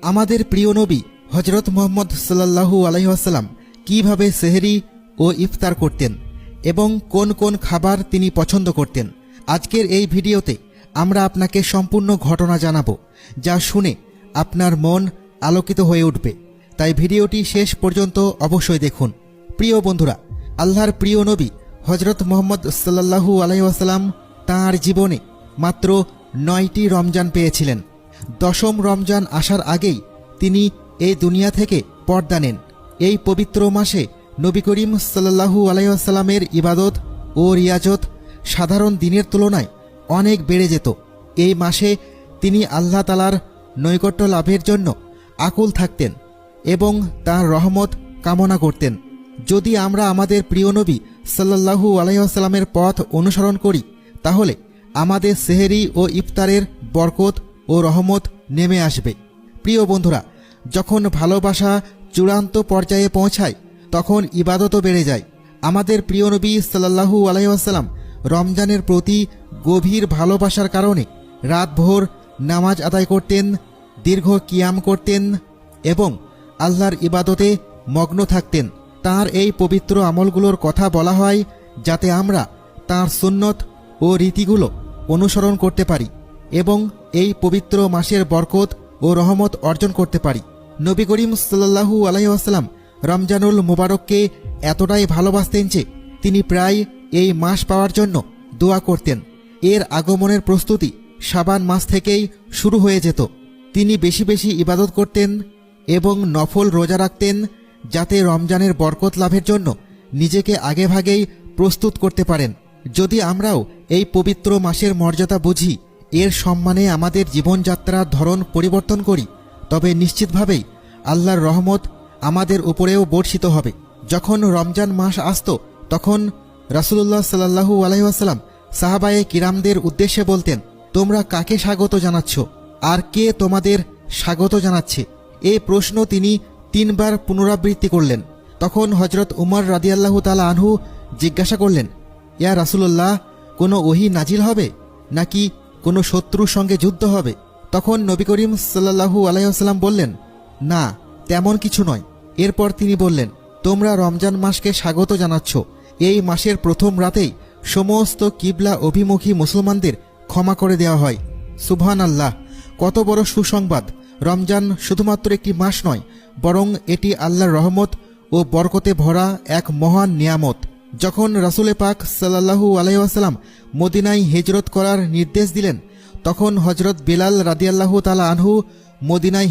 আমাদের প্রিয় নবী হজরত মুহাম্মদ সাল্লাল্লাহু আলাইহি ওয়াসাল্লাম কীভাবে সেহরি ও ইফতার করতেন এবং কোন কোন খাবার তিনি পছন্দ করতেন, আজকের এই ভিডিওতে আমরা আপনাকে সম্পূর্ণ ঘটনা জানাবো, যা শুনে আপনার মন আলোকিত হয়ে উঠবে। তাই ভিডিওটি শেষ পর্যন্ত অবশ্যই দেখুন। প্রিয় বন্ধুরা, আল্লাহর প্রিয় নবী হজরত মুহাম্মদ সাল্লাল্লাহু আলাইহি ওয়াসাল্লাম তাঁর জীবনে মাত্র 9টি রমজান পেয়েছিলেন। 10ম রমজান আসার আগেই তিনি এই দুনিয়া থেকে পর্দা নেন। এই পবিত্র মাসে নবী করিম সাল্লাল্লাহু আলাইহি ওয়াসাল্লামের ইবাদত ও রিয়াজত সাধারণ দিনের তুলনায় অনেক বেড়ে যেত। এই মাসে তিনি আল্লাহ তাআলার নৈকট্য লাভের জন্য আকুল থাকতেন এবং তাঁর রহমত কামনা করতেন। যদি আমরা আমাদের প্রিয় নবী সাল্লাল্লাহু আলাইহি ওয়াসাল্লামের পথ অনুসরণ করি, তাহলে আমাদের সেহরি ও ইফতারের বরকত ও রহমত নেমে আসবে। প্রিয় বন্ধুরা, যখন ভালোবাসা চূড়ান্ত পর্যায়ে পৌঁছায়, তখন ইবাদতও বেড়ে যায়। আমাদের প্রিয় নবী সাল্লাল্লাহু আলাইহি ওয়াসাল্লাম রমজানের প্রতি গভীর ভালোবাসার কারণে রাতভর নামাজ আদায় করতেন, দীর্ঘ কিয়াম করতেন এবং আল্লাহর ইবাদতে মগ্ন থাকতেন। তাঁর এই পবিত্র আমলগুলোর কথা বলা হয় যাতে আমরা তাঁর সুন্নত ও রীতিগুলো অনুসরণ করতে পারি এবং এই পবিত্র মাসের বরকত ও রহমত অর্জন করতে পারি। নবী করিম সাল্লাল্লাহু আলাইহি ওয়াসাল্লাম রমজানুল মুবারককে এতটাই ভালোবাসতেন যে তিনি প্রায় এই মাস পাওয়ার জন্য দোয়া করতেন। এর আগমনের প্রস্তুতি শাবান মাস থেকেই শুরু হয়ে যেত। তিনি বেশি বেশি ইবাদত করতেন এবং নফল রোজা রাখতেন, যাতে রমজানের বরকত লাভের জন্য নিজেকে আগেভাগেই প্রস্তুত করতে পারেন। যদি আমরাও এই পবিত্র মাসের মর্যাদা বুঝি, এর সম্মানে আমাদের জীবনযাত্রার ধরন পরিবর্তন করি, তবে নিশ্চিতভাবেই আল্লাহর রহমত আমাদের উপরেও বর্ষিত হবে। যখন রমজান মাস আসত, তখন রাসূলুল্লাহ সাল্লাল্লাহু আলাইহি ওয়াসাল্লাম সাহাবায়ে কিরামদের উদ্দেশ্যে বলতেন, তোমরা কাকে স্বাগত জানাচ্ছ আর কে তোমাদের স্বাগত জানাচ্ছে? এই প্রশ্ন তিনি 3 বার পুনরাবৃত্তি করলেন। তখন হজরত উমর রাদিয়াল্লাহু তাআলা আনহু জিজ্ঞাসা করলেন, ইয়া রাসূলুল্লাহ, কোনো ওহী নাজিল হবে নাকি কোনো শত্রুর সঙ্গে যুদ্ধ হবে? তখন নবী করিম সাল্লাল্লাহু আলাইহি ওয়াসাল্লাম বললেন, না, তেমন কিছু নয়। এরপর তিনি বললেন, তোমরা রমজান মাসকে স্বাগত জানাচ্ছ। এই মাসের প্রথম রাতেই সমস্ত কিবলা অভিমুখী মুসলমানদের ক্ষমা করে দেওয়া হয়। সুবহানাল্লাহ, কত বড় সুসংবাদ! রমজান শুধুমাত্র একটি মাস নয়, বরং এটি আল্লাহর রহমত ও বরকতে ভরা এক মহান নিয়ামত। যখন রাসূল পাক সাল্লাল্লাহু আলাইহি ওয়াসাল্লাম মদিনায় হিজরত করার নির্দেশ দিলেন, তখন হযরত বিলাল রাদিয়াল্লাহু তাআলা আনহু মদিনায়